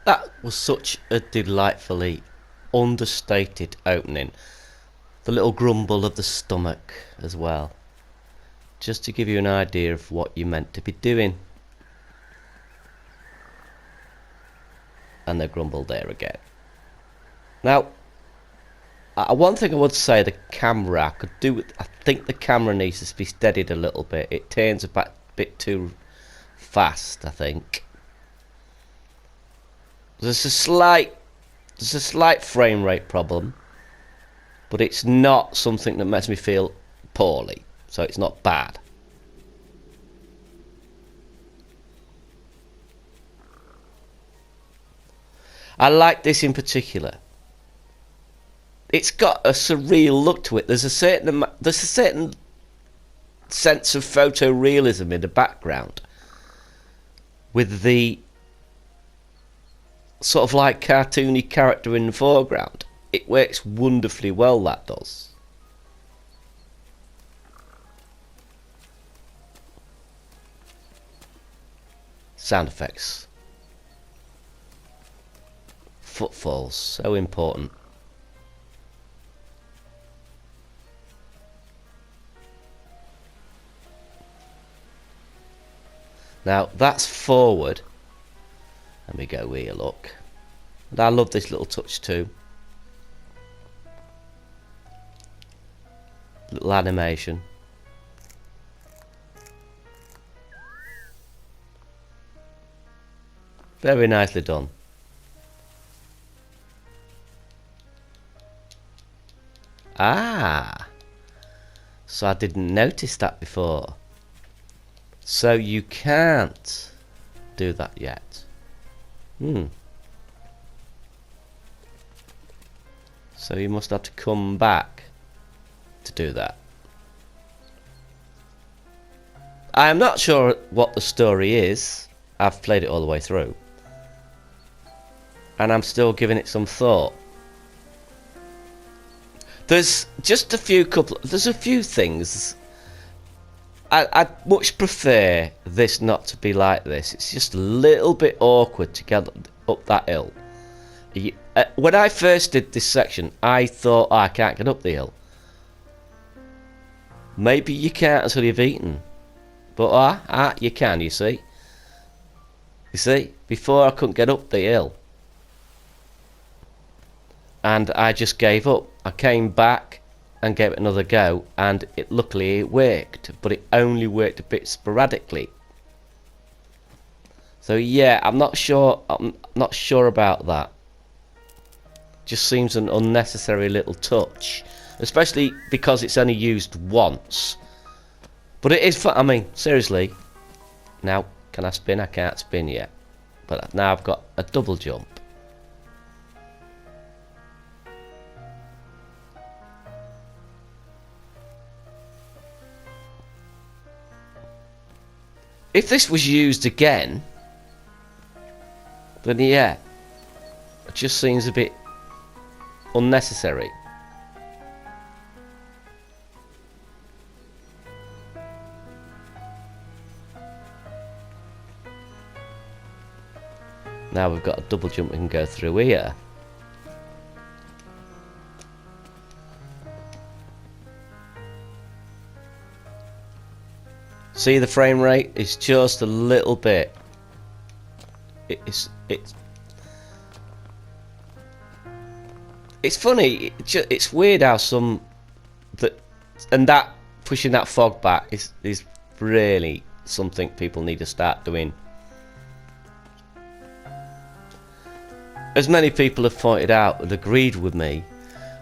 That was such a delightfully understated opening. The little grumble of the stomach as well. Just to give you an idea of what you're meant to be doing. And the grumble there again. Now, one thing I would say, the camera, I think the camera needs to be steadied a little bit. It turns a bit too fast, I think. There's a slight frame rate problem, but it's not something that makes me feel poorly, so it's not bad. I like this in particular. It's got a surreal look to it. There's a certain sense of photorealism in the background, with the sort of like cartoony character in the foreground. It works wonderfully well, that does. Sound effects. Footfalls, so important. Now that's forward. Let me go here, look. And I love this little touch too. Little animation. Very nicely done. Ah, so I didn't notice that before. So you can't do that yet. So you must have to come back to do that. I am not sure what the story is. I've played it all the way through, and I'm still giving it some thought. There's just there's a few things. I'd much prefer this not to be like this. It's just a little bit awkward to get up that hill. When I first did this section, I thought, I can't get up the hill. Maybe you can't until you've eaten. But you can, you see. You see, before I couldn't get up the hill. And I just gave up. I came back and gave it another go, and luckily it worked, but it only worked a bit sporadically. So yeah, I'm not sure about that. Just seems an unnecessary little touch, especially because it's only used once. But it is fun. I mean, seriously. Now, can I spin? I can't spin yet, but now I've got a double jump. If this was used again, then yeah, it just seems a bit unnecessary. Now we've got a double jump we can go through here. See, the frame rate is just a little bit. It's funny. It's weird how that pushing that fog back is really something people need to start doing. As many people have pointed out and agreed with me,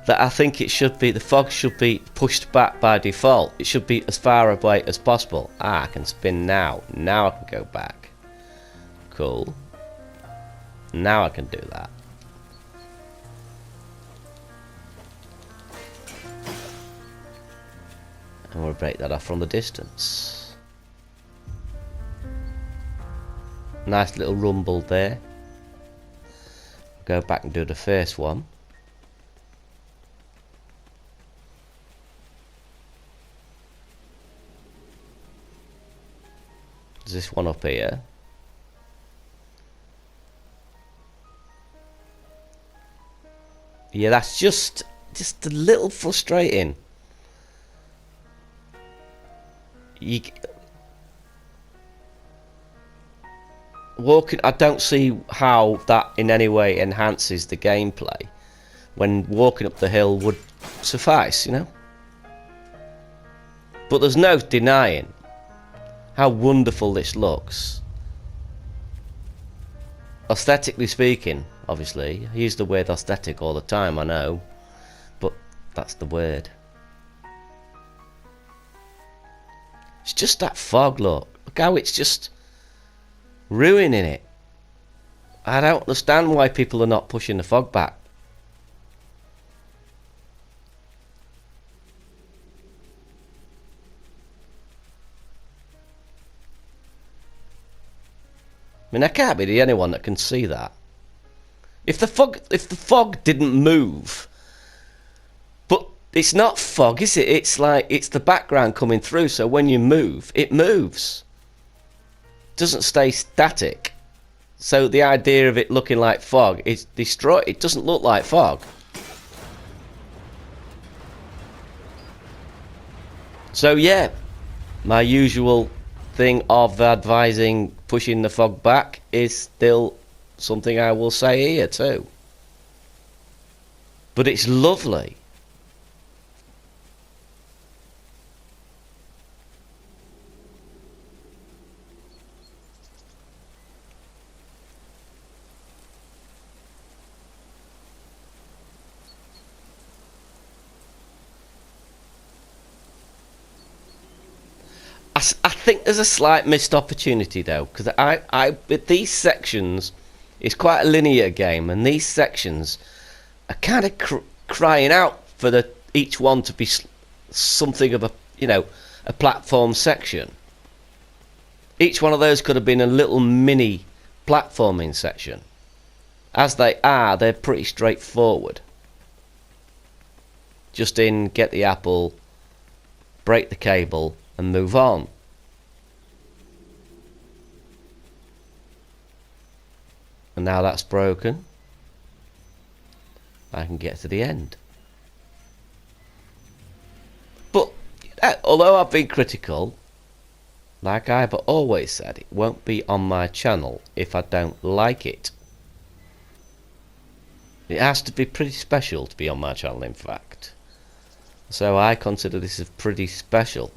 that I think the fog should be pushed back by default. It should be as far away as possible. I can spin now. Now I can go back. Cool. Now I can do that. And we'll break that off from the distance. Nice little rumble there. Go back and do the first one. There's this one up here. Yeah, that's just a little frustrating. Walking, I don't see how that in any way enhances the gameplay when walking up the hill would suffice, you know. But there's no denying how wonderful this looks. Aesthetically speaking, obviously, I use the word aesthetic all the time, I know, but that's the word. It's just that fog, look how it's just ruining it. I don't understand why people are not pushing the fog back. I mean, I can't be the only one that can see that. If the fog didn't move, but it's not fog, is it? It's like it's the background coming through. So when you move, it moves. It doesn't stay static. So the idea of it looking like fog is destroyed. It doesn't look like fog. So yeah, my usual thing of advising pushing the fog back is still something I will say here too. But it's lovely. I think there's a slight missed opportunity though, because with these sections, it's quite a linear game, and these sections are kind of crying out for each one to be something of a platform section. Each one of those could have been a little mini platforming section. As they are, they're pretty straightforward. Just get the apple, break the cable, and move on. And now that's broken, I can get to the end. But although I've been critical, like I've always said, it won't be on my channel if I don't like it. It has to be pretty special to be on my channel, in fact. So I consider this as pretty special,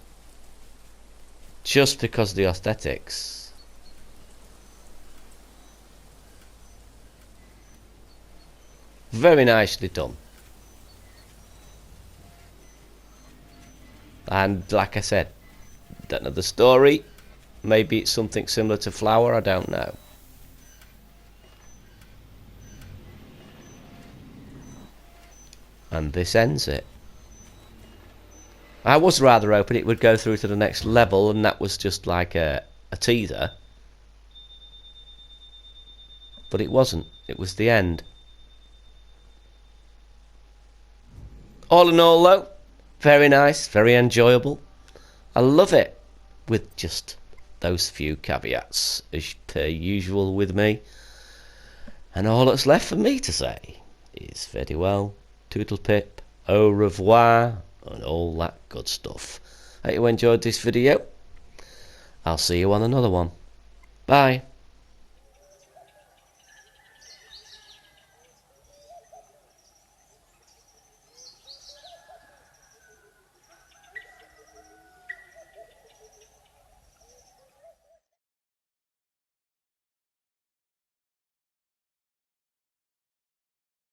just because of the aesthetics. Very nicely done. And like I said, don't know the story. Maybe it's something similar to Flower, I don't know. And this ends it. I was rather hoping it would go through to the next level, and that was just like a teaser. But it wasn't. It was the end. All in all though, very nice, very enjoyable. I love it, with just those few caveats as per usual with me. And all that's left for me to say is very well, toodle pip, au revoir, and all that good stuff. Hope you enjoyed this video. I'll see you on another one. Bye.